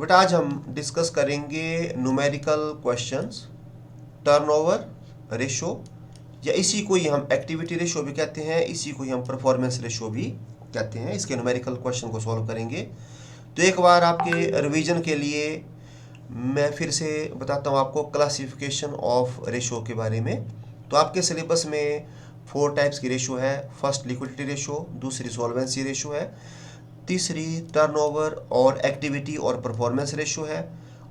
तो बेटा आज हम डिस्कस करेंगे न्यूमेरिकल क्वेश्चंस, टर्नओवर रेशो, या इसी को ही हम एक्टिविटी रेशो भी कहते हैं, इसी को ही हम परफॉर्मेंस रेशो भी कहते हैं। इसके न्यूमेरिकल क्वेश्चन को सॉल्व करेंगे। तो एक बार आपके रिवीजन के लिए मैं फिर से बताता हूँ आपको क्लासिफिकेशन ऑफ रेशो के बारे में। तो आपके सिलेबस में 4 टाइप्स की रेशो है। फर्स्ट लिक्विडिटी रेशो, दूसरी सॉल्वेंसी रेशो है, तीसरी टर्नओवर और एक्टिविटी और परफॉर्मेंस रेशो है,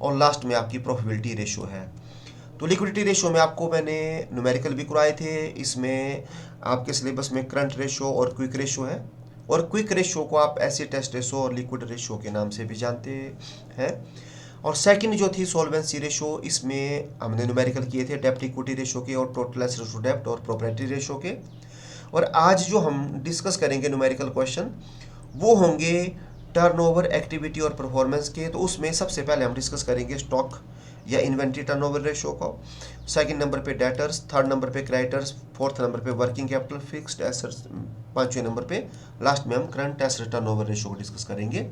और लास्ट में आपकी प्रॉफिटेबिलिटी रेशो है। तो लिक्विडिटी रेशो में आपको मैंने न्यूमेरिकल भी कराए थे। इसमें आपके सिलेबस में करंट रेशो और क्विक रेशो है, और क्विक रेशो को आप एसिड टेस्ट रेशो और लिक्विड रेशो के नाम से भी जानते हैं। और सेकंड जो थी सॉल्वेंसी रेशो, इसमें हमने न्यूमेरिकल किए थे डेप्ट इक्विटी रेशो के और टोटल एसेट टू डेप्ट और प्रोप्राइटरी रेशो के। और आज जो हम डिस्कस करेंगे न्यूमेरिकल क्वेश्चन वो होंगे टर्नओवर, एक्टिविटी और परफॉर्मेंस के। तो उसमें सबसे पहले हम डिस्कस करेंगे स्टॉक या इन्वेंट्री टर्नओवर रेशो को, सेकंड नंबर पे डेटर्स, थर्ड नंबर पे क्रेडिटर्स, फोर्थ नंबर पे वर्किंग कैपिटल, फिक्स्ड एसेट्स, पांचवें नंबर पे लास्ट में हम करंट एसेट टर्नओवर रेशो को डिस्कस करेंगे।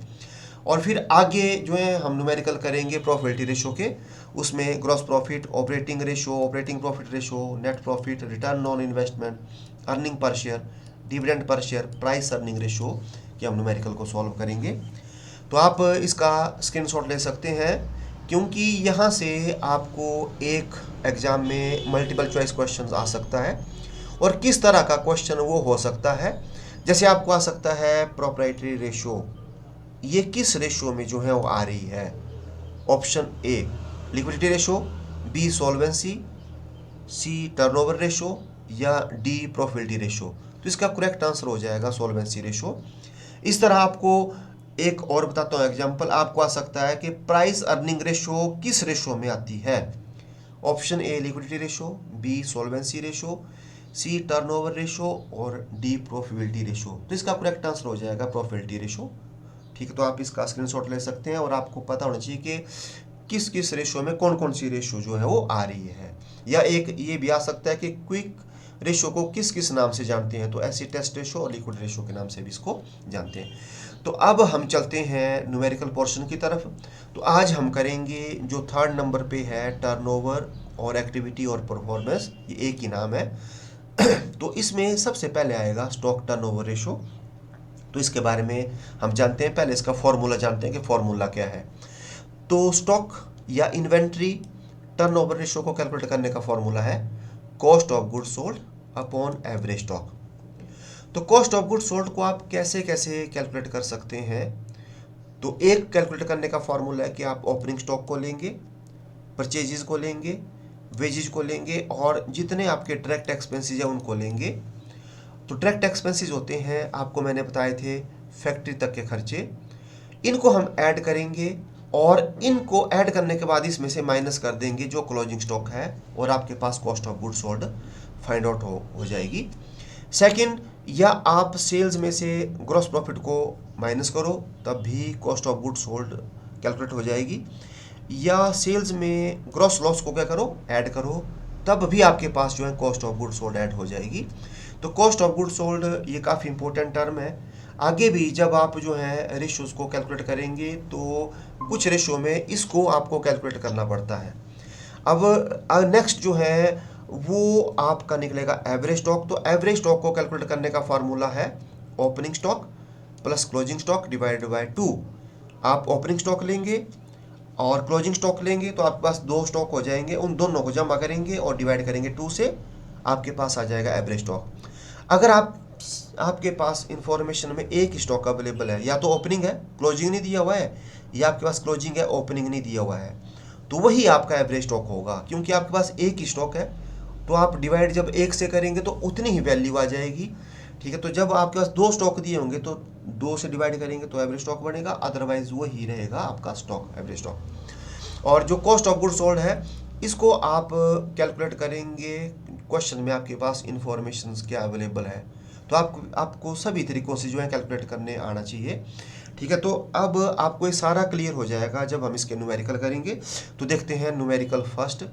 और फिर आगे जो है हम न्यूमेरिकल करेंगे प्रॉफिटेबिलिटी रेशो के। उसमें gross profit, operating ratio, operating profit ratio, net profit, return on investment, earning per share, dividend per share, price earning ratio के हम न्यूमेरिकल को सॉल्व करेंगे। तो आप इसका स्क्रीनशॉट ले सकते हैं, क्योंकि यहाँ से आपको एक एग्जाम में मल्टीपल चॉइस क्वेश्चंस आ सकता है। और किस तरह का क्वेश्चन वो हो सकता है, जैसे आपको आ सकता है प्रोप्राइटरी रेशो, ये किस रेशो में जो है वो आ रही है। Option A liquidity ratio, B solvency, C turnover ratio, या डी प्रॉफिटेबिलिटी रेशो। तो इसका करेक्ट आंसर हो जाएगा सॉल्वेंसी रेशो। इस तरह आपको एक और बताता हूँ एग्जांपल, आपको आ सकता है कि प्राइस अर्निंग रेशो किस रेशो में आती है। Option A liquidity ratio, B solvency ratio, C turnover ratio, और डी प्रॉफिटेबिलिटी रेशो। तो इसका करेक्ट आंसर हो जाएगा प्रॉफिटेबिलिटी रेशो। ठीक है, तो आप इसका स्क्रीनशॉट ले सकते हैं, और आपको पता होना चाहिए कि किस किस रेशो में कौन कौन सी रेशो जो है वो आ रही है। या एक ये भी आ सकता है कि क्विक रेशो को किस किस नाम से जानते हैं, तो एसिड टेस्ट रेशो और लिक्विड रेशो के नाम से भी इसको जानते हैं। तो अब हम चलते हैं न्यूमेरिकल पोर्शन की तरफ। तो आज हम करेंगे जो थर्ड नंबर पे है टर्नओवर और एक्टिविटी और परफॉर्मेंस, ये एक ही नाम है। तो इसमें सबसे पहले आएगा स्टॉक टर्नओवर रेशो। तो इसके बारे में हम जानते हैं, पहले इसका फॉर्मूला जानते हैं कि फॉर्मूला क्या है। तो स्टॉक या इन्वेंट्री टर्नओवर रेशो को कैलकुलेट करने का फॉर्मूला है cost of goods sold upon average stock. तो कॉस्ट ऑफ गुड्स सोल्ड को आप कैसे कैसे कैलकुलेट कर सकते हैं। तो एक कैलकुलेट करने का फॉर्मूला है कि आप ओपनिंग स्टॉक को लेंगे, परचेजेस को लेंगे, वेजेज को लेंगे, और जितने आपके डायरेक्ट एक्सपेंसेस हैं उनको लेंगे। तो डायरेक्ट एक्सपेंसेस होते हैं, आपको मैंने बताए थे, फैक्ट्री तक के खर्चे। इनको हम ऐड करेंगे, और इनको ऐड करने के बाद इसमें से माइनस कर देंगे जो क्लोजिंग स्टॉक है, और आपके पास cost of goods sold find out हो जाएगी। सेकंड, या आप सेल्स में से ग्रॉस प्रॉफिट को माइनस करो, तब भी cost of goods sold calculate हो जाएगी। या सेल्स में ग्रॉस लॉस को क्या करो, ऐड करो, तब भी आपके पास जो है cost of goods sold add हो जाएगी। तो कॉस्ट ऑफ गुड्स सोल्ड ये काफ़ी इंपॉर्टेंट टर्म है। आगे भी जब आप जो है रेशोज़ को कैलकुलेट करेंगे, तो कुछ रेशो में इसको आपको कैलकुलेट करना पड़ता है। अब नेक्स्ट जो है वो आपका निकलेगा एवरेज स्टॉक। तो एवरेज स्टॉक को कैलकुलेट करने का फार्मूला है opening stock plus closing stock divided by 2। आप ओपनिंग स्टॉक लेंगे और क्लोजिंग स्टॉक लेंगे, तो आपके पास 2 स्टॉक हो जाएंगे, उन दोनों को जमा करेंगे और डिवाइड करेंगे 2 से, आपके पास आ जाएगा एवरेज स्टॉक। अगर आपके पास इंफॉर्मेशन में एक स्टॉक अवेलेबल है, या तो ओपनिंग है क्लोजिंग नहीं दिया हुआ है, या आपके पास क्लोजिंग है ओपनिंग नहीं दिया हुआ है, तो वही आपका एवरेज स्टॉक होगा। क्योंकि आपके पास एक ही स्टॉक है, तो आप डिवाइड जब 1 से करेंगे तो उतनी ही वैल्यू आ जाएगी। ठीक है, तो जब आपके पास 2 स्टॉक दिए होंगे तो 2 से डिवाइड करेंगे तो एवरेज स्टॉक बनेगा, अदरवाइज वही रहेगा आपका स्टॉक, एवरेज स्टॉक। और जो कॉस्ट ऑफ गुड्स सोल्ड है, इसको आप कैलकुलेट करेंगे, क्वेश्चन में आपके पास इंफॉर्मेशन क्या अवेलेबल है, तो आपको सभी तरीकों से जो है कैलकुलेट करने आना चाहिए। ठीक है, तो अब आपको ये सारा क्लियर हो जाएगा जब हम इसके न्यूमेरिकल करेंगे। तो देखते हैं न्यूमेरिकल फर्स्ट।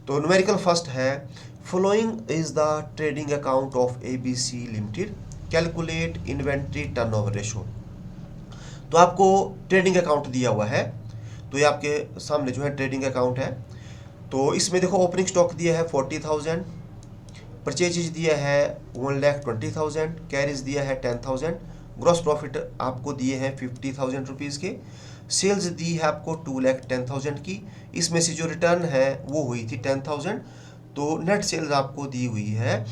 तो न्यूमेरिकल फर्स्ट है following is the trading account of ABC limited, calculate inventory turnover ratio. तो आपको ट्रेडिंग अकाउंट दिया हुआ है, तो ये आपके सामने जो है ट्रेडिंग अकाउंट है। तो इसमें देखो ओपनिंग स्टॉक दिया है 40,000, परचेजेज दिया है 1,20,000, कैरीज दिया है 10,000, ग्रॉस प्रॉफिट आपको दिए हैं 50,000 रुपीज़ के, सेल्स दी है आपको 2,10,000 की, इसमें से जो रिटर्न है वो हुई थी 10,000, तो नेट सेल्स आपको दी हुई है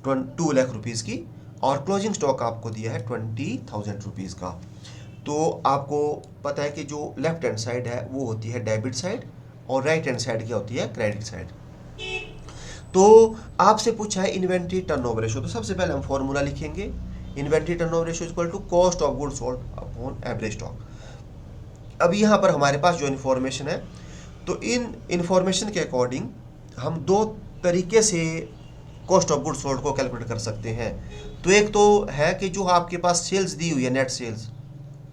2 लाख रुपीज़ की, और क्लोजिंग स्टॉक आपको दिया है 20,000 रुपीज़ का। तो आपको पता है कि जो लेफ्ट हैंड साइड है वो होती है डेबिट साइड, और राइट हैंड साइड क्या होती है क्रेडिट साइड। तो आपसे पूछा है इन्वेंट्री टर्नओवर रेशियो, तो सबसे पहले हम फॉर्मूला लिखेंगे, inventory turnover ratio equal to cost of goods sold upon average stock. अब यहाँ पर हमारे पास जो इन्फॉर्मेशन है, तो इन इन्फॉर्मेशन के अकॉर्डिंग हम दो तरीके से कॉस्ट ऑफ गुड्स सोल्ड को कैलकुलेट कर सकते हैं। तो एक तो है कि जो आपके पास सेल्स दी हुई है, नेट सेल्स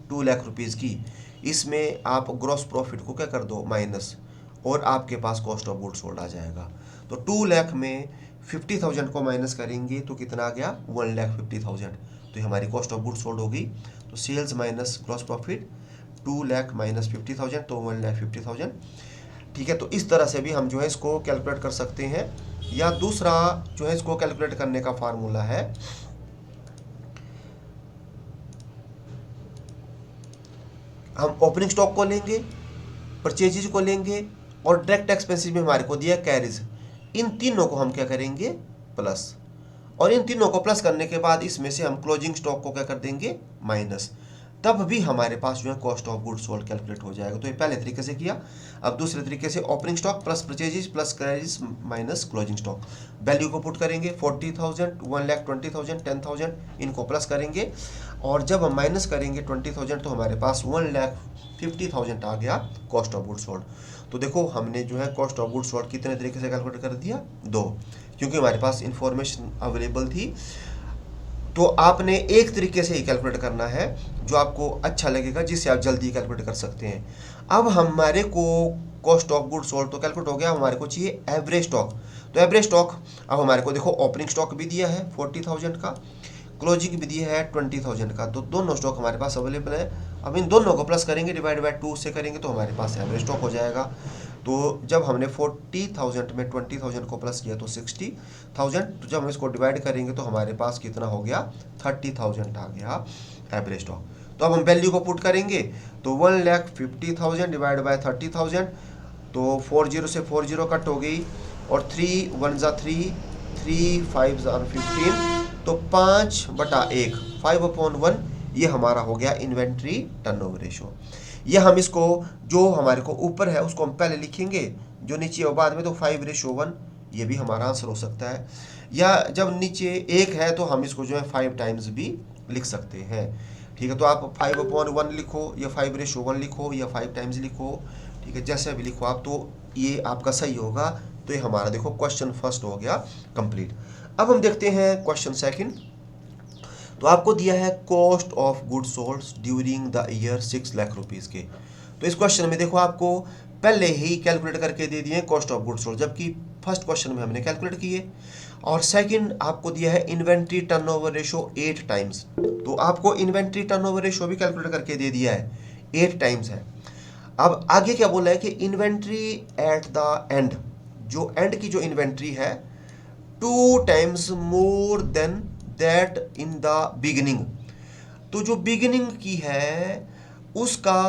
2 लाख रुपीज़ की, इसमें आप ग्रॉस प्रॉफिट को क्या कर दो माइनस, और आपके पास कॉस्ट ऑफ गुड्स सोल्ड आ जाएगा। तो 2 लाख में 50,000 को माइनस करेंगे तो कितना आ गया 1,50,000, तो ये हमारी कॉस्ट ऑफ गुड्स सोल्ड होगी। तो sales minus gross profit 2 lakh minus 50,000, तो 1,50,000। ठीक है, तो इस तरह से भी हम जो है इसको कैलकुलेट कर सकते हैं। या दूसरा जो है इसको कैलकुलेट करने का फार्मूला है, हम ओपनिंग स्टॉक को लेंगे, परचेजेज को लेंगे, और डायरेक्ट एक्सपेंसेस में हमारे को दिया कैरीज, इन तीनों को हम क्या करेंगे प्लस, और इन तीनों को प्लस करने के बाद इसमें से हम क्लोजिंग स्टॉक को क्या कर देंगे माइनस, तब भी हमारे पास जो है cost of goods sold calculate हो जाएगा। तो ये पहले तरीके से किया। अब दूसरे तरीके से opening stock plus purchases plus carries minus closing stock, value को पुट करेंगे 40,000, 1,20,000, 10,000, इनको प्लस करेंगे, और जब हम माइनस करेंगे 20,000 तो हमारे पास 1,50,000 आ गया कॉस्ट ऑफ गुड्स सोल्ड। तो देखो हमने जो है कॉस्ट ऑफ गुड्स सोल्ड कितने तरीके से कैलकुलेट कर दिया, दो, क्योंकि हमारे पास इंफॉर्मेशन अवेलेबल थी। तो आपने एक तरीके से ही कैलकुलेट करना है जो आपको अच्छा लगेगा, जिससे आप जल्दी कैलकुलेट कर सकते हैं। अब हमारे को कॉस्ट ऑफ गुड्स सोल्ड तो कैलकुलेट हो गया, हमारे को चाहिए एवरेज स्टॉक। तो एवरेज स्टॉक अब हमारे को देखो ओपनिंग स्टॉक भी दिया है 40,000 का, क्लोजिंग भी दिया है 20,000 का, तो दोनों स्टॉक हमारे पास अवेलेबल है। अब इन दोनों को प्लस करेंगे, डिवाइड बाय 2 से करेंगे, तो हमारे पास एवरेज स्टॉक हो जाएगा। तो जब हमने 40,000 में 20,000 को प्लस किया तो 60,000, तो जब हम इसको डिवाइड करेंगे तो हमारे पास कितना हो गया 30,000 आ गया एवरेज स्टॉक। तो अब हम वैल्यू को पुट करेंगे, तो 1,50,000 डिवाइड बाय 30,000, तो 40 से 40 कट हो गई, और 3 1 ज़ा 3, 3 5 ज़ा 15, तो 5/1, 5/1, ये हमारा हो गया इन्वेंट्री टर्नओवर रेशो। ये हम इसको जो हमारे को ऊपर है उसको हम पहले लिखेंगे, जो नीचे है बाद में, तो 5:1 ये भी हमारा आंसर हो सकता है। या जब नीचे 1 है तो हम इसको जो है 5 टाइम्स भी लिख सकते हैं। ठीक है, तो आप 5/1 लिखो, या 5:1 लिखो, या 5 टाइम्स लिखो, ठीक है, जैसे भी लिखो आप, तो ये आपका सही होगा। तो ये हमारा देखो क्वेश्चन फर्स्ट हो गया कंप्लीट। अब हम देखते हैं क्वेश्चन सेकंड। तो आपको दिया है cost of goods sold during the year 6 lakh rupees के। तो इस क्वेश्चन में देखो आपको पहले ही कैलकुलेट करके दे दिए कॉस्ट ऑफ गुड्स सोल्ड, जबकि फर्स्ट क्वेश्चन में हमने कैलकुलेट किए। और सेकंड आपको दिया है इन्वेंट्री टर्नओवर रेशो 8 टाइम्स, तो आपको इन्वेंट्री टर्नओवर रेशो भी कैलकुलेट करके दे दिया है, 8 टाइम्स है। अब आगे क्या बोला है कि इन्वेंट्री एट द एंड, जो एंड की जो इन्वेंट्री है 2 times more than that in the beginning, तो जो बिगिनिंग की है उसका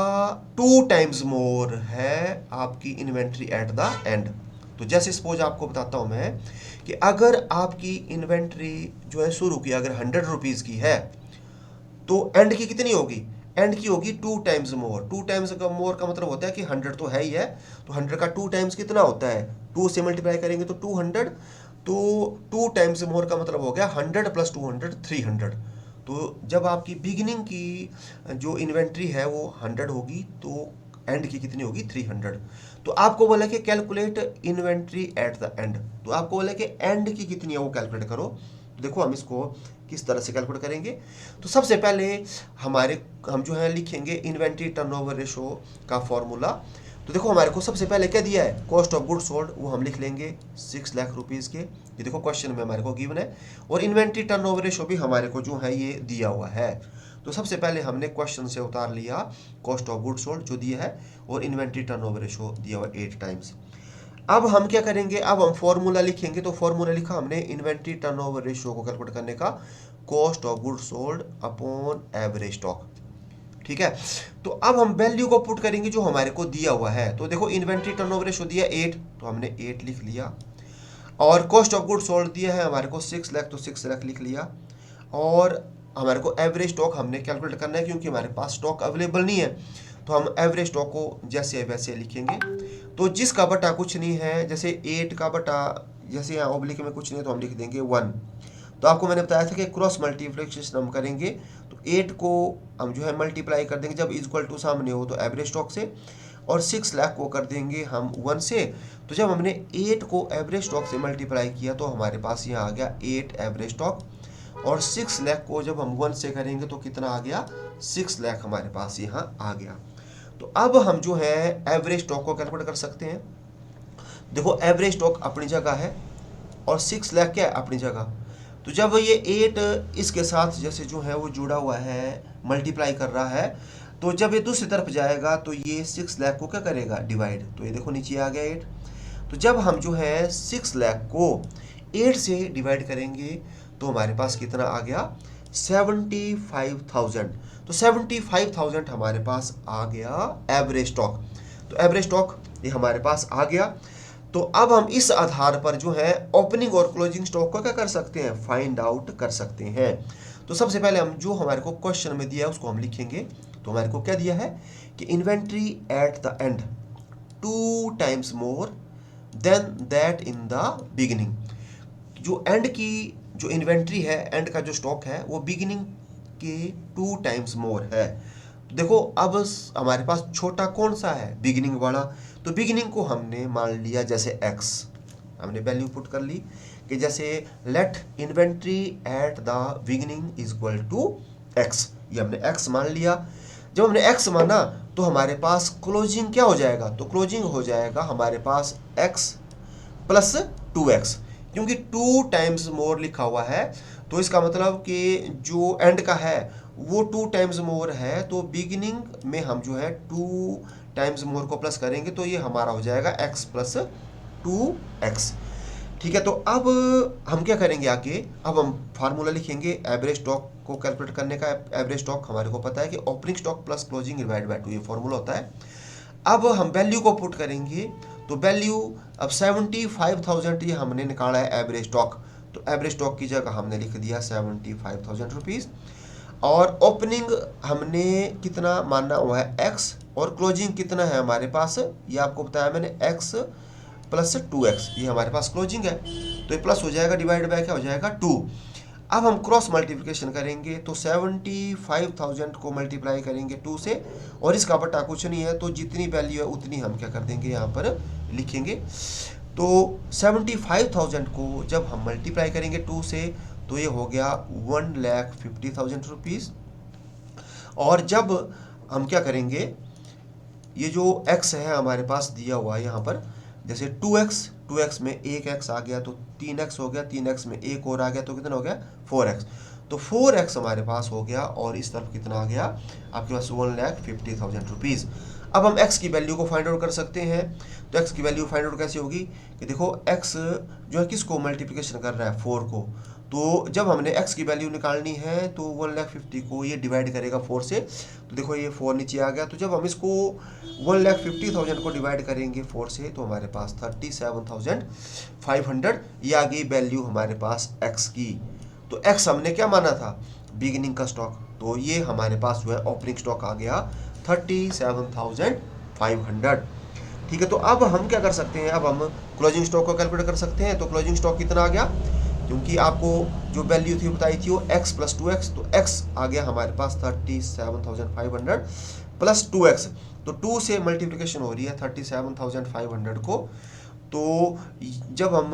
2 टाइम्स मोर है आपकी इन्वेंट्री एट द एंड। तो जैसे सपोज आपको बताता हूं मैं कि अगर आपकी इन्वेंट्री जो है शुरू की अगर 100 रुपीज़ की है, तो एंड की कितनी होगी, एंड की होगी 2 टाइम्स मोर। 2 टाइम्स का मोर का मतलब होता है कि 100 तो है ही है, तो 100 का 2 टाइम्स कितना होता है, 2 से मल्टीप्लाई करेंगे तो 200, तो 2 टाइम्स मोर का मतलब हो गया 100 + 200 300। तो जब आपकी बिगिनिंग की जो इन्वेंट्री है वो 100 होगी, तो एंड की कितनी होगी 300। तो आपको बोला कि calculate inventory at the end, तो आपको बोला कि एंड की कितनी है वो कैलकुलेट करो। तो देखो हम इसको किस तरह से कैलकुलेट करेंगे। तो सबसे पहले हम जो है लिखेंगे इन्वेंट्री टर्नओवर रेशो का फॉर्मूला। तो देखो हमारे को सबसे पहले क्या दिया है, कॉस्ट ऑफ गुड्स सोल्ड, वो हम लिख लेंगे 6 लाख रुपीज़ के, ये देखो क्वेश्चन में हमारे को गिवन है। और इन्वेंट्री टर्नओवर रेशो भी हमारे को जो है ये दिया हुआ है। तो सबसे पहले हमने क्वेश्चन से उतार लिया कॉस्ट ऑफ गुड्स सोल्ड जो दिया है, और इन्वेंट्री टर्नओवर रेशो दिया हुआ 8 टाइम्स। अब हम क्या करेंगे, अब हम फॉर्मूला लिखेंगे। तो फॉर्मूला लिखा हमने इन्वेंट्री टर्नओवर रेशियो को कैलकुलेट करने का, cost of goods sold upon average stock. ठीक है, तो अब हम वैल्यू को पुट करेंगे जो हमारे को दिया हुआ है। तो देखो इन्वेंट्री टर्नओवर रेशियो दिया 8, तो हमने 8 लिख लिया, और कॉस्ट ऑफ गुड्स सोल्ड दिया है हमारे को 6 लाख, तो 6 लाख लिख लिया, और हमारे को एवरेज स्टॉक हमने कैलकुलेट करना है क्योंकि हमारे पास स्टॉक अवेलेबल नहीं है, तो हम एवरेज स्टॉक को जैसे वैसे लिखेंगे। तो जिसका बटा कुछ नहीं है, जैसे 8 का बटा, जैसे यहाँ ओब्लिक में कुछ नहीं है तो हम लिख देंगे 1। तो आपको मैंने बताया था कि क्रॉस मल्टीप्लिकेशन हम करेंगे, तो 8 को हम जो है मल्टीप्लाई कर देंगे जब इक्वल टू सामने हो तो एवरेज स्टॉक से, और 6 लाख को कर देंगे हम 1 से। तो जब हमने 8 को एवरेज स्टॉक से मल्टीप्लाई किया तो हमारे पास यहाँ आ गया 8 एवरेज स्टॉक, और 6 लाख को जब हम 1 से करेंगे तो कितना आ गया, 6 लाख हमारे पास यहाँ आ गया। तो अब हम जो है एवरेज स्टॉक को कैलकुलेट कर सकते हैं। देखो एवरेज स्टॉक अपनी जगह है और 6 लाख क्या है अपनी जगह। तो जब ये 8 इसके साथ जैसे जो है वो जुड़ा हुआ है, मल्टीप्लाई कर रहा है, तो जब ये दूसरी तरफ जाएगा तो ये 6 लाख को क्या करेगा, डिवाइड। तो ये देखो नीचे आ गया 8। तो जब हम जो है 6 लाख को 8 से डिवाइड करेंगे तो हमारे पास कितना आ गया, 75,000। तो 75,000 हमारे पास आ गया एवरेज स्टॉक। तो एवरेज स्टॉक ये हमारे पास आ गया। तो अब हम इस आधार पर जो है ओपनिंग और क्लोजिंग स्टॉक को क्या कर सकते हैं, फाइंड आउट कर सकते हैं। तो सबसे पहले हम जो हमारे को क्वेश्चन में दिया है उसको हम लिखेंगे। तो हमारे को क्या दिया है कि inventory at the end 2 times more than that in the beginning. जो एंड की जो इन्वेंट्री है, एंड का जो स्टॉक है वो बिगिनिंग के 2 टाइम्स मोर है। तो देखो अब हमारे पास छोटा कौन सा है, बिगिनिंग वाला। तो बिगिनिंग को हमने मान लिया जैसे x, हमने वैल्यू पुट कर ली कि जैसे let inventory at the beginning is equal to x, ये हमने x मान लिया। जब हमने x माना तो हमारे पास क्लोजिंग क्या हो जाएगा, तो क्लोजिंग हो जाएगा हमारे पास x प्लस 2x, क्योंकि 2 टाइम्स मोर लिखा हुआ है। तो इसका मतलब कि जो एंड का है वो 2 टाइम्स मोर है, तो बिगिनिंग में हम जो है 2 टाइम्स मोर को प्लस करेंगे तो ये हमारा हो जाएगा x प्लस 2x। ठीक है, तो अब हम क्या करेंगे आगे, अब हम फार्मूला लिखेंगे एवरेज स्टॉक को कैलकुलेट करने का। एवरेज स्टॉक हमारे को पता है कि opening stock plus closing divide by 2, ये फॉर्मूला होता है। अब हम वैल्यू को पुट करेंगे, तो वैल्यू अब 75,000 ये हमने निकाला है एवरेज स्टॉक, तो एवरेज स्टॉक की जगह हमने लिख दिया 75,000 रुपीज़। और ओपनिंग हमने कितना मानना हुआ है x, और क्लोजिंग कितना है हमारे पास, ये आपको बताया मैंने x प्लस 2x, ये हमारे पास क्लोजिंग है। तो ये प्लस हो जाएगा, डिवाइड बाय क्या हो जाएगा 2। अब हम क्रॉस मल्टीप्लिकेशन करेंगे, तो 75,000 को मल्टीप्लाई करेंगे 2 से, और इसका बटा कुछ नहीं है, तो जितनी वैल्यू है उतनी हम क्या कर देंगे यहाँ पर लिखेंगे। तो 75,000 को जब हम मल्टीप्लाई करेंगे 2 से तो ये हो गया 1,50,000 रुपीज़। और जब हम क्या करेंगे, ये जो x है हमारे पास दिया हुआ है यहाँ पर, जैसे 2x में 1x आ गया तो 3x हो गया, 3x में 1 और आ गया तो कितना हो गया 4x। तो 4x हमारे पास हो गया, और इस तरफ कितना आ गया आपके पास 1,50,000 रुपीज़। अब हम x की वैल्यू को फाइंड आउट कर सकते हैं। तो x की वैल्यू फाइंड आउट कैसे होगी कि देखो x जो है किसको मल्टीप्लिकेशन कर रहा है, 4 को। तो जब हमने x की वैल्यू निकालनी है तो 1,50,000 को ये डिवाइड करेगा 4 से, तो देखो ये 4 नीचे आ गया। तो जब हम इसको 1,50,000 को डिवाइड करेंगे 4 से तो हमारे पास 37,500 ये आ गई वैल्यू हमारे पास x की। तो x हमने क्या माना था, बिगिनिंग का स्टॉक, तो ये हमारे पास जो है ओपनिंग स्टॉक आ गया 37,500। ठीक है, तो अब हम क्या कर सकते हैं, अब हम क्लोजिंग स्टॉक को कैलकुलेट कर सकते हैं। तो क्लोजिंग स्टॉक कितना आ गया, क्योंकि आपको जो वैल्यू थी बताई थी वो x प्लस 2x, तो x आ गया हमारे पास 37,500 प्लस 2x। तो 2 से मल्टीप्लिकेशन हो रही है 37,500 को। तो जब हम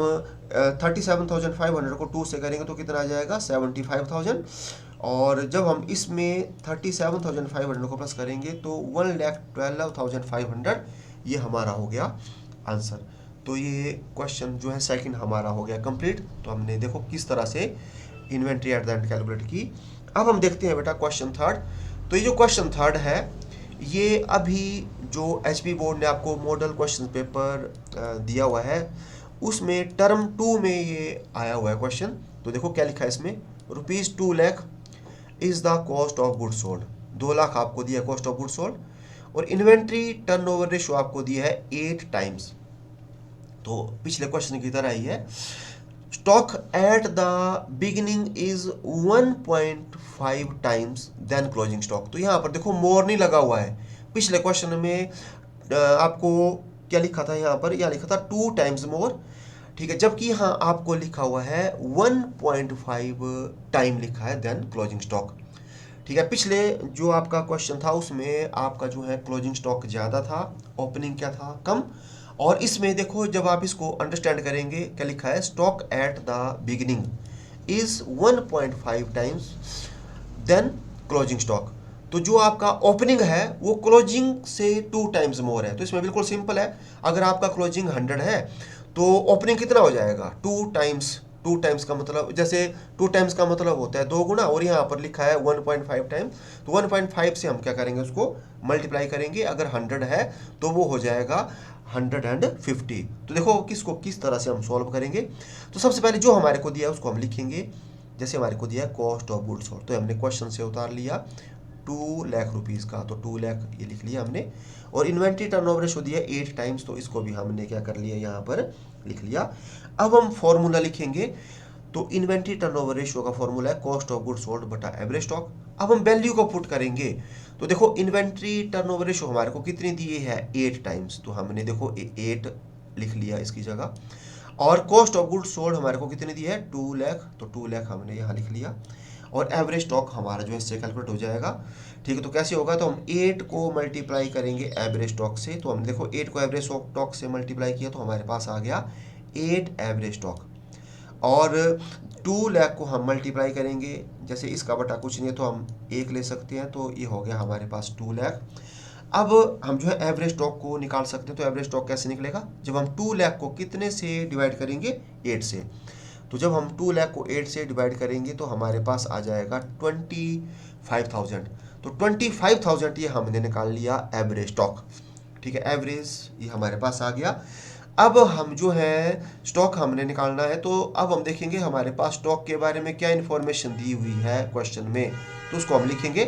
37,500 को 2 से करेंगे तो कितना आ जाएगा 75,000, और जब हम इसमें 37,500 को प्लस करेंगे तो 1,12,500 ये हमारा हो गया आंसर। तो ये क्वेश्चन जो है सेकंड हमारा हो गया कंप्लीट। तो हमने देखो किस तरह से inventory at the end calculate की। अब हम देखते हैं बेटा क्वेश्चन थर्ड। तो ये जो क्वेश्चन थर्ड है ये अभी जो एचपी बोर्ड ने आपको मॉडल क्वेश्चन पेपर दिया हुआ है उसमें टर्म 2 में ये आया हुआ है क्वेश्चन। तो देखो क्या लिखा है इसमें, ₹2 lakh is the cost of goods sold. 2 lakh आपको दिया कॉस्ट ऑफ गुड्स सोल्ड, और इन्वेंट्री टर्नओवर रेशियो आपको दिया है 8 टाइम्स। तो पिछले क्वेश्चन की तरह ही है। Stock at the beginning is 1.5 times than closing stock. तो यहाँ पर देखो मोर नहीं लगा हुआ है। पिछले क्वेश्चन में आपको क्या लिखा था, यहाँ पर लिखा था 2 टाइम्स मोर, ठीक है, जबकि यहाँ आपको लिखा हुआ है 1.5 टाइम लिखा है देन क्लोजिंग स्टॉक। ठीक है, पिछले जो आपका क्वेश्चन था उसमें आपका जो है क्लोजिंग स्टॉक ज़्यादा था, ओपनिंग क्या था, कम। और इसमें देखो जब आप इसको अंडरस्टैंड करेंगे क्या लिखा है, stock at the beginning is 1.5 times than closing stock. तो जो आपका ओपनिंग है वो क्लोजिंग से 2 टाइम्स मोर है। तो इसमें बिल्कुल सिंपल है, अगर आपका क्लोजिंग 100 है तो ओपनिंग कितना हो जाएगा, 2 टाइम्स। 2 टाइम्स का मतलब, जैसे 2 टाइम्स का मतलब होता है 2 गुना, और यहाँ पर लिखा है 1.5 टाइम्स। तो 1.5 से हम क्या करेंगे, उसको मल्टीप्लाई करेंगे। अगर 100 है तो वो हो जाएगा 150। तो देखो किसको किस तरह से हम सॉल्व करेंगे। तो सबसे पहले जो हमारे को दिया है उसको हम लिखेंगे। जैसे हमारे को दिया है कॉस्ट ऑफ गुड्स सोल्ड, तो हमने क्वेश्चन से उतार लिया 2 लाख रुपीज़ का, तो 2 लाख ये लिख लिया हमने। और इन्वेंट्री टर्नओवर रेशियो दिया 8 टाइम्स, तो इसको भी हमने क्या कर लिया, यहाँ पर लिख लिया। अब हम फॉर्मूला लिखेंगे। तो इन्वेंट्री टर्नओवर रेशियो का फॉर्मूला है कॉस्ट ऑफ गुड्स सोल्ड बटा एवरेज स्टॉक। अब हम वैल्यू को पुट करेंगे। तो देखो इन्वेंट्री टर्नओवर रेशियो हमारे को कितनी दी है, 8 टाइम्स, तो हमने देखो 8 लिख लिया इसकी जगह। और कॉस्ट ऑफ गुड्स सोल्ड हमारे को कितनी दी है, 2 लाख, तो 2 लाख हमने यहाँ लिख लिया। और एवरेज स्टॉक हमारा जो है इससे कैलकुलेट हो जाएगा। ठीक है, तो कैसे होगा, तो हम 8 को मल्टीप्लाई करेंगे एवरेज स्टॉक से। तो हम देखो 8 को एवरेज स्टॉक से मल्टीप्लाई किया तो हमारे पास आ गया 8 एवरेज स्टॉक। और 2 लाख को हम मल्टीप्लाई करेंगे, जैसे इसका बटा कुछ नहीं है तो हम 1 ले सकते हैं, तो ये हो गया हमारे पास 2 लाख। अब हम जो है एवरेज स्टॉक को निकाल सकते हैं। तो एवरेज स्टॉक कैसे निकलेगा, जब हम 2 लाख को कितने से डिवाइड करेंगे, 8 से। तो जब हम 2 लाख को 8 से डिवाइड करेंगे तो हमारे पास आ जाएगा 25,000। तो 25,000 ये हमने निकाल लिया एवरेज स्टॉक। ठीक है, एवरेज ये हमारे पास आ गया। अब हम जो है स्टॉक हमने निकालना है, तो अब हम देखेंगे हमारे पास स्टॉक के बारे में क्या इन्फॉर्मेशन दी हुई है क्वेश्चन में, तो उसको हम लिखेंगे।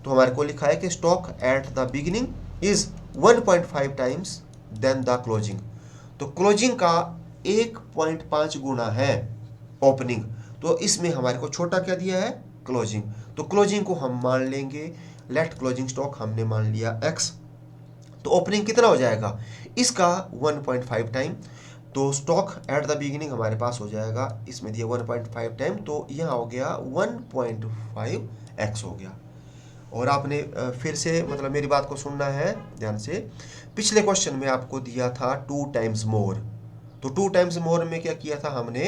तो हमारे को लिखा है कि stock at the beginning is 1.5 times than the closing. तो क्लोजिंग का 1.5 गुना है ओपनिंग, तो इसमें हमारे को छोटा क्या दिया है, क्लोजिंग। तो क्लोजिंग को हम मान लेंगे, लेट क्लोजिंग स्टॉक हमने मान लिया x। तो ओपनिंग कितना हो जाएगा इसका, 1.5 टाइम। तो स्टॉक एट द बिगिनिंग हमारे पास हो जाएगा, इसमें दिया 1.5 टाइम, तो यहाँ हो गया 1.5x हो गया। और आपने फिर से मतलब मेरी बात को सुनना है ध्यान से। पिछले क्वेश्चन में आपको दिया था 2 टाइम्स मोर। तो 2 टाइम्स मोर में क्या किया था हमने,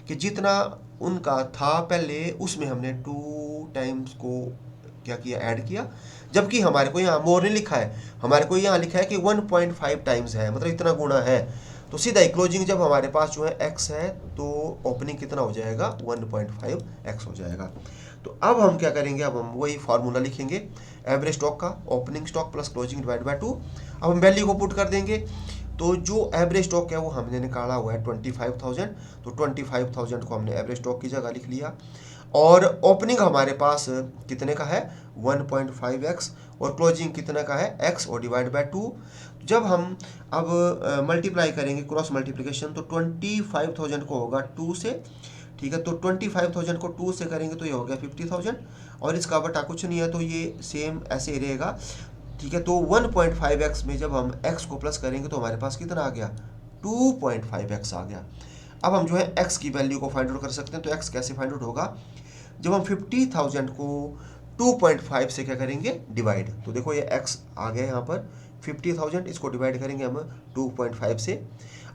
कि जितना उनका था पहले उसमें हमने 2 टाइम्स को क्या किया, ऐड किया। जबकि हमारे को यहाँ मोर नहीं लिखा है, हमारे को यहाँ लिखा है कि 1.5 टाइम्स है, मतलब इतना गुना है। तो सीधा ही क्लोजिंग जब हमारे पास जो है x है तो ओपनिंग कितना हो जाएगा, 1.5x हो जाएगा। तो अब हम क्या करेंगे, अब हम वही फार्मूला लिखेंगे एवरेज स्टॉक का, opening stock plus closing divide by 2। अब हम वैल्यू को पुट कर देंगे। तो जो एवरेज स्टॉक है वो हमने निकाला हुआ है 25,000, तो 25,000 को हमने एवरेज स्टॉक की जगह लिख लिया। और ओपनिंग हमारे पास कितने का है, 1.5x, और क्लोजिंग कितने का है, x, और डिवाइड बाय 2। जब हम अब मल्टीप्लाई करेंगे क्रॉस मल्टीप्लिकेशन, तो 25,000 को होगा 2 से। ठीक है, तो 25,000 को 2 से करेंगे तो ये हो गया 50,000, और इसका बटा कुछ नहीं है तो ये सेम ऐसे ही रहेगा। ठीक है, तो 1.5x में जब हम x को प्लस करेंगे तो हमारे पास कितना आ गया, 2.5x आ गया। अब हम जो है x की वैल्यू को फाइंड आउट कर सकते हैं। तो x कैसे फाइंड आउट होगा, जब हम 50,000 को 2.5 से क्या करेंगे, डिवाइड। तो देखो ये x आ गया यहाँ पर 50,000, इसको डिवाइड करेंगे हम 2.5 से।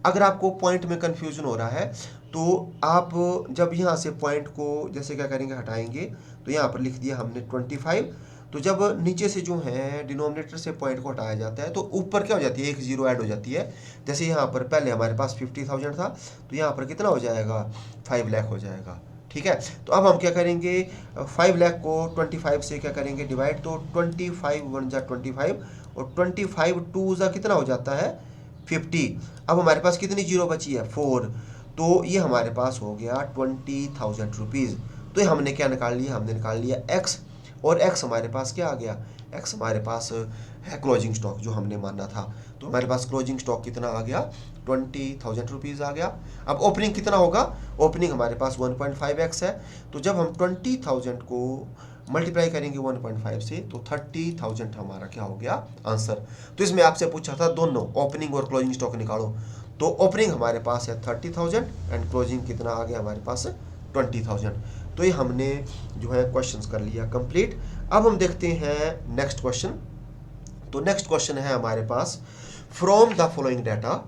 अगर आपको पॉइंट में कंफ्यूजन हो रहा है तो आप जब यहाँ से पॉइंट को जैसे क्या करेंगे, हटाएंगे, तो यहाँ पर लिख दिया हमने 25। तो जब नीचे से जो है डिनोमिनेटर से पॉइंट को हटाया जाता है तो ऊपर क्या हो जाती है, एक जीरो ऐड हो जाती है। जैसे यहाँ पर पहले हमारे पास 50,000 था, तो यहाँ पर कितना हो जाएगा, 5 लाख हो जाएगा। ठीक है। तो अब हम क्या करेंगे, 5 लाख को 25 से क्या करेंगे डिवाइड, तो 25 वन जा 25 और 25 टू जा कितना हो जाता है 50। अब हमारे पास कितनी जीरो बची है 4, तो ये हमारे पास हो गया 20,000 रुपीज़। तो ये हमने क्या निकाल लिया, हमने निकाल लिया एक्स, और एक्स हमारे पास क्या आ गया, एक्स हमारे पास है क्लोजिंग स्टॉक जो हमने माना था। तो हमारे पास क्लोजिंग स्टॉक कितना आ गया 20,000 रुपीज़ आ गया। अब ओपनिंग कितना होगा, ओपनिंग हमारे पास 1.5x है, तो जब हम 20,000 को मल्टीप्लाई करेंगे 1.5 से तो 30,000 हमारा क्या हो गया आंसर। तो इसमें आपसे पूछा था दोनों ओपनिंग और क्लोजिंग स्टॉक निकालो, तो ओपनिंग हमारे पास है 30,000 एंड क्लोजिंग कितना आ गया हमारे पास 20,000। तो ये हमने जो है क्वेश्चंस कर लिया कंप्लीट। अब हम देखते हैं नेक्स्ट क्वेश्चन। तो नेक्स्ट क्वेश्चन है हमारे पास, from the following data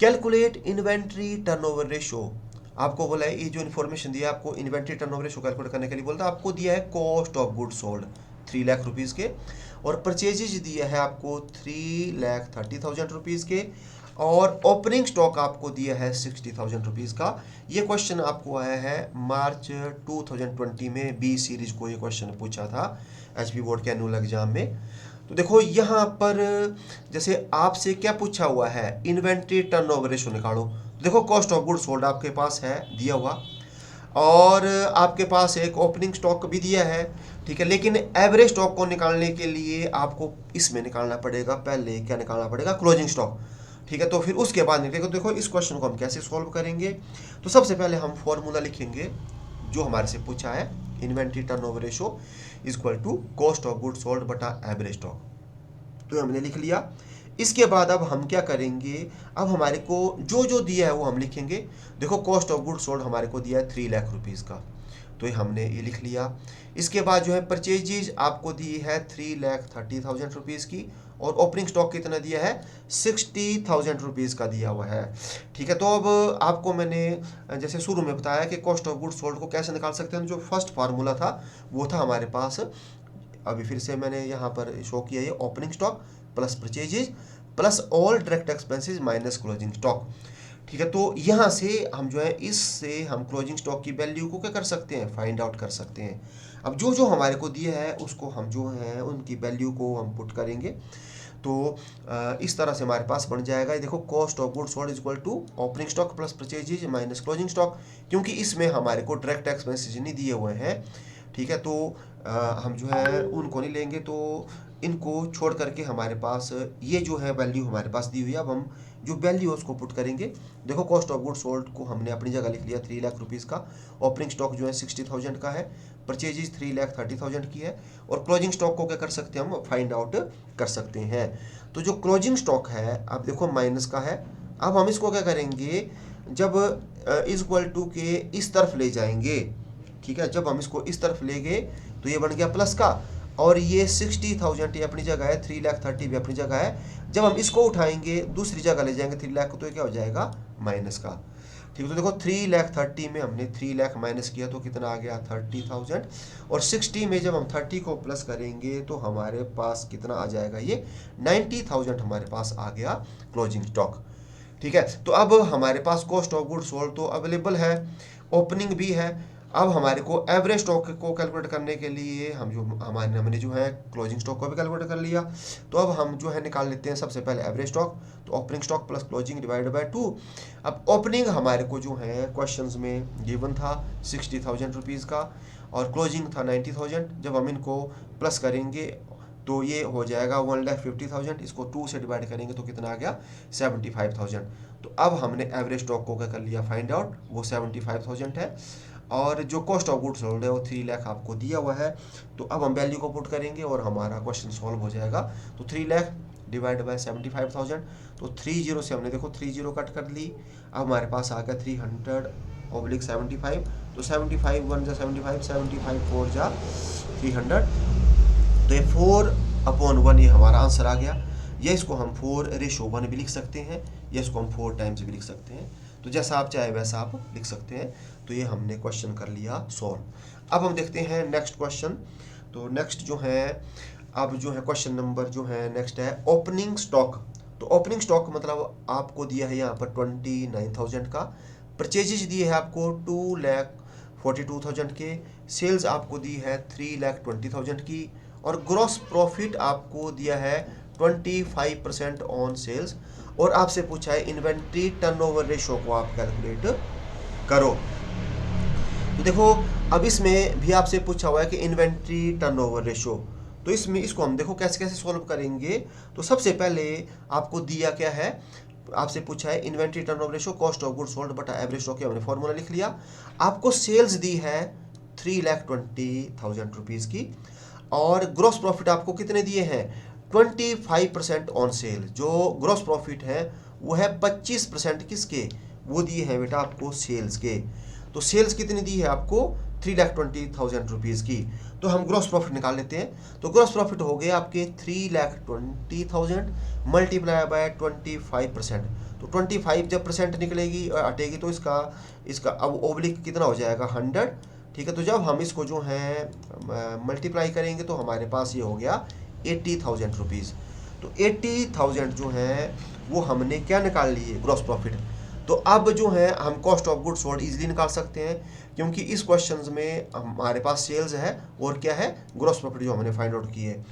calculate inventory turnover ratio. आपको बोला है, ये जो इन्फॉर्मेशन दिया है आपको इन्वेंट्री टर्नओवर रेशियो कैलकुलेट करने के लिए बोलता है। आपको दिया है cost of good sold 3 lakh rupees के, और परचेजेज दिया है आपको 3,30,000 रुपीज़ के, और ओपनिंग स्टॉक आपको दिया है 60,000 रुपीज़ का। ये क्वेश्चन आपको आया है मार्च 2020 में, बी सीरीज को ये क्वेश्चन पूछा था एचपी बोर्ड के एनुअल एग्जाम में। तो देखो यहाँ पर जैसे आपसे क्या पूछा हुआ है, इन्वेंट्री टर्नओवर रेशियो निकालो। देखो कॉस्ट ऑफ गुड सोल्ड आपके पास है दिया हुआ, और आपके पास एक ओपनिंग स्टॉक भी दिया है, ठीक है। लेकिन एवरेज स्टॉक को निकालने के लिए आपको इसमें निकालना पड़ेगा, पहले क्या निकालना पड़ेगा क्लोजिंग स्टॉक, ठीक है। तो फिर उसके बाद निकलेगा। देखो इस क्वेश्चन को हम कैसे सॉल्व करेंगे, तो सबसे पहले हम फॉर्मूला लिखेंगे जो हमारे से पूछा है, inventory turnover ratio equal to cost of good sold बटा एवरेज स्टॉक। तो हमने लिख लिया। इसके बाद अब हम क्या करेंगे, अब हमारे को जो जो दिया है वो हम लिखेंगे। देखो कॉस्ट ऑफ गुड सोल्ड हमारे को दिया है 3 लाख रुपीज़ का, तो ये हमने ये लिख लिया। इसके बाद जो है परचेजेज आपको दी है 3,30,000 रुपीज़ की, और ओपनिंग स्टॉक कितना दिया है 60,000 रुपीज़ का दिया हुआ है, ठीक है। तो अब आपको मैंने जैसे शुरू में बताया कि कॉस्ट ऑफ गुड सोल्ड को कैसे निकाल सकते हैं, जो फर्स्ट फार्मूला था वो था हमारे पास, अभी फिर से मैंने यहाँ पर शो किया, ये opening stock plus purchases plus all direct expenses minus closing stock, ठीक है। तो यहाँ से हम जो है इससे हम क्लोजिंग स्टॉक की वैल्यू को क्या कर सकते हैं, फाइंड आउट कर सकते हैं। अब जो जो हमारे को दिया है उसको हम जो है उनकी वैल्यू को हम पुट करेंगे, तो इस तरह से हमारे पास बन जाएगा। देखो cost of good sold equal to opening stock plus purchases minus closing stock, क्योंकि इसमें हमारे को डायरेक्ट एक्सपेंसेस नहीं दिए हुए हैं, ठीक है। तो हम जो है उनको नहीं लेंगे, तो इनको छोड़ करके हमारे पास ये जो है वैल्यू हमारे पास दी हुई है। अब हम जो वैल्यू है उसको पुट करेंगे। देखो कॉस्ट ऑफ गुड सोल्ड को हमने अपनी जगह लिख लिया 3 लाख रुपीज़ का, ओपनिंग स्टॉक जो है 60,000 का है, परचेजेज 3,30,000 की है, और क्लोजिंग स्टॉक को क्या कर सकते हैं हम फाइंड आउट कर सकते हैं। तो जो क्लोजिंग स्टॉक है अब देखो माइनस का है, अब हम इसको क्या करेंगे, जब इक्वल टू के इस तरफ ले जाएंगे, ठीक है। जब हम इसको इस तरफ ले गए तो ये बन गया प्लस का, और ये 60,000 ये अपनी जगह है, 3,30,000 भी अपनी जगह है। जब हम इसको उठाएंगे दूसरी जगह ले जाएंगे 3 लाख को, तो ये क्या हो जाएगा माइनस का, ठीक है। तो देखो 3,30,000 में हमने 3 लाख माइनस किया तो कितना आ गया 30,000, और 60 में जब हम 30 को प्लस करेंगे तो हमारे पास कितना आ जाएगा, ये 90,000 हमारे पास आ गया क्लोजिंग स्टॉक, ठीक है। तो अब हमारे पास कॉस्ट ऑफ गुड सोल्ड तो अवेलेबल है, ओपनिंग भी है। अब हमारे को एवरेज स्टॉक को कैलकुलेट करने के लिए हमने जो है क्लोजिंग स्टॉक को भी कैलकुलेट कर लिया। तो अब हम जो है निकाल लेते हैं सबसे पहले एवरेज स्टॉक, तो opening stock plus closing divide by 2। अब ओपनिंग हमारे को जो है क्वेश्चंस में गिवन था 60,000 रुपीज़ का, और क्लोजिंग था 90,000। जब हम इनको प्लस करेंगे तो ये हो जाएगा 1,50,000, इसको 2 से डिवाइड करेंगे तो कितना आ गया 75,000। तो अब हमने एवरेज स्टॉक को क्या कर लिया फाइंड आउट, वो 75,000 है, और जो कॉस्ट ऑफ गुड्स सोल्ड है वो 3 लाख आपको दिया हुआ है। तो अब हम वैल्यू को पुट करेंगे और हमारा क्वेश्चन सॉल्व हो जाएगा। तो 3 लाख डिवाइड बाय 75,000, तो 30 से हमने देखो 30 कट कर ली। अब हमारे पास आ गया 300/75, तो 75 1 जा 75, 75 4 जा 300, तो ये 4/1 ये हमारा आंसर आ गया। या इसको हम 4:1 भी लिख सकते हैं, या इसको हम 4 टाइम्स भी लिख सकते हैं, तो जैसा आप चाहे वैसा आप लिख सकते हैं। तो ये हमने क्वेश्चन कर लिया सॉल्व। अब हम देखते हैं नेक्स्ट क्वेश्चन। तो नेक्स्ट जो है अब जो है क्वेश्चन नंबर जो है नेक्स्ट है ओपनिंग स्टॉक। तो ओपनिंग स्टॉक मतलब आपको दिया है यहाँ पर 29,000 का, परचेजेज दिए है आपको 2,42,000 के, सेल्स आपको दी है 3,20,000 की, और ग्रॉस प्रॉफिट आपको दिया है 25% ऑन सेल्स, और आपसे पूछा है इन्वेंट्री टर्नओवर रेशो को आप कैलकुलेट करो। तो देखो अब इसमें भी आपसे पूछा हुआ है कि इन्वेंट्री टर्नओवर रेशो, तो इसमें इसको हम देखो कैसे कैसे सॉल्व करेंगे। तो सबसे पहले आपको दिया क्या है, आपसे पूछा है inventory turnover ratio cost of goods sold बटा एवरेज स्टॉक, हमने फॉर्मूला लिख लिया। आपको सेल्स दी है 3,20,000 रुपीज़ की, और ग्रॉस प्रॉफिट आपको कितने दिए हैं 25% ऑन सेल। जो ग्रॉस प्रॉफिट है वो है 25% किसके, वो दिए हैं बेटा आपको सेल्स के। तो सेल्स कितनी दी है आपको 3,20,000 रुपीज़ की। तो हम ग्रॉस प्रॉफिट निकाल लेते हैं। तो ग्रॉस प्रॉफिट हो गए आपके 3,20,000 मल्टीप्लाई बाय 25%। तो 25 जब परसेंट निकलेगी हटेगी तो इसका अब ओब्लिक कितना हो जाएगा 100। ठीक है, तो जब हम इसको जो है मल्टीप्लाई करेंगे तो हमारे पास ये हो गया 80,000 रुपीज़। तो 80,000 जो है वो हमने क्या निकाल लिए ग्रॉस प्रॉफिट। तो अब जो है हम cost of goods sold easily निकाल सकते हैं, क्योंकि इस क्वेश्चन में हमारे पास सेल्स है और क्या है ग्रॉस प्रॉफिट जो हमने फाइंड आउट की है।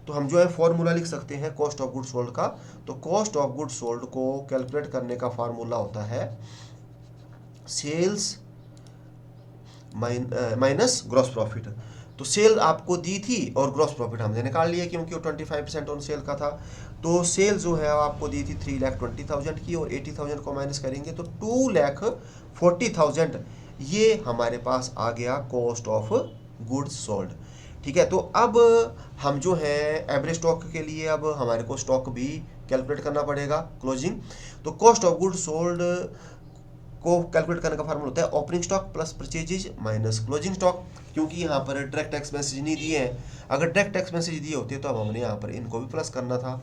तो हम जो है फॉर्मूला लिख सकते हैं कॉस्ट ऑफ गुड्स सोल्ड का। तो कॉस्ट ऑफ गुड्स सोल्ड को कैलकुलेट करने का फार्मूला होता है सेल्स माइनस ग्रॉस प्रॉफिट। तो सेल आपको दी थी और ग्रॉस प्रॉफिट हमने निकाल लिया क्योंकि वो 25% ऑन सेल का था। तो सेल जो है आपको दी थी 3,20,000 की, और 80,000 को माइनस करेंगे तो 2,40,000 ये हमारे पास आ गया कॉस्ट ऑफ गुड्स सोल्ड। ठीक है, तो अब हम जो है एवरेज स्टॉक के लिए अब हमारे को स्टॉक भी कैलकुलेट करना पड़ेगा क्लोजिंग। तो कॉस्ट ऑफ गुड्स सोल्ड को कैलकुलेट करने का फार्मूला होता है opening stock plus purchases minus closing stock. क्योंकि यहाँ पर डायरेक्ट एक्सपेंसेज नहीं दिए हैं, अगर डायरेक्ट एक्सपेंसेज दिए होते तो अब हमने यहाँ पर इनको भी प्लस करना था।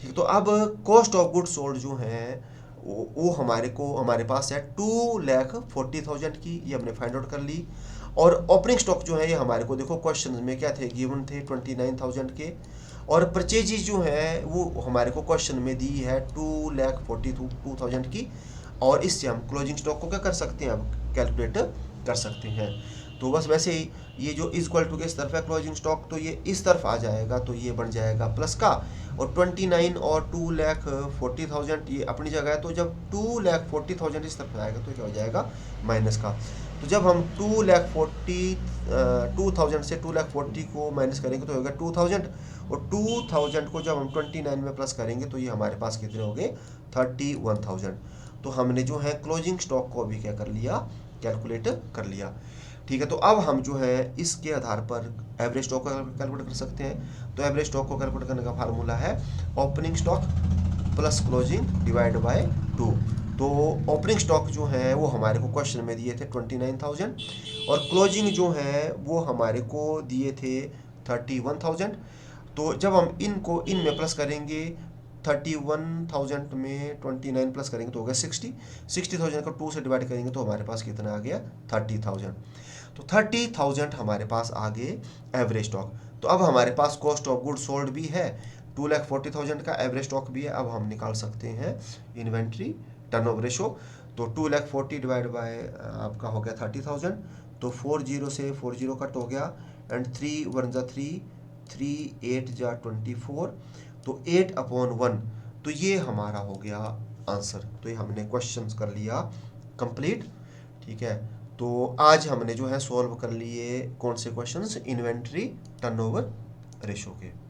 ठीक, तो अब कॉस्ट ऑफ गुड्स सोल्ड जो है वो हमारे पास है 2,40,000 की, ये हमने फाइंड आउट कर ली। और ओपनिंग स्टॉक जो है ये हमारे को देखो क्वेश्चन में क्या थे गिवन थे 29,000 के, और परचेजेज जो है वो हमारे को क्वेश्चन में दी है 2,42,000 की, और इससे हम क्लोजिंग स्टॉक को क्या कर सकते हैं अब कैलकुलेट कर सकते हैं। तो बस वैसे ही ये जो इक्वल टू के इस तरफ है क्लोजिंग स्टॉक, तो ये इस तरफ आ जाएगा तो ये बन जाएगा प्लस का, और 29 और 2,40,000 ये अपनी जगह है। तो जब 2,40,000 इस तरफ आएगा तो क्या हो जाएगा माइनस का। तो जब हम 2,40,000 से 2,40,000 को माइनस करेंगे तो होगा 2,000, और 2,000 को जब हम 29 में प्लस करेंगे तो ये हमारे पास कितने हो गए 31,000। तो हमने जो है क्लोजिंग स्टॉक को भी क्या कर लिया कैलकुलेट कर लिया। ठीक है, तो अब हम जो है इसके आधार पर एवरेज स्टॉक को कैलकुलेट कर सकते हैं। तो एवरेज स्टॉक को कैलकुलेट करने का फार्मूला है opening stock plus closing divide by 2। तो ओपनिंग स्टॉक जो है वो हमारे को क्वेश्चन में दिए थे 29,000, और क्लोजिंग जो है वो हमारे को दिए थे 31,000। तो जब हम इनको इनमें प्लस करेंगे 31,000 में 29 प्लस करेंगे तो हो गया 60,000 को 2 से डिवाइड करेंगे तो हमारे पास कितना आ गया 30,000। तो 30,000 हमारे पास आ गए एवरेज स्टॉक। तो अब हमारे पास कॉस्ट ऑफ गुड्स सोल्ड भी है, 2,40,000 का एवरेज स्टॉक भी है। अब हम निकाल सकते हैं इन्वेंट्री टर्नओवर रेशो। तो 2,40,000 डिवाइड बाय आपका हो गया 30,000, तो 40 से 40 कट हो गया, एंड 3 1 जा 3, 3 8 जा 24, तो 8/1, तो ये हमारा हो गया आंसर। तो ये हमने क्वेश्चन कर लिया कंप्लीट। ठीक है, तो आज हमने जो है सॉल्व कर लिए कौन से क्वेश्चंस इन्वेंट्री टर्नओवर रेशो के।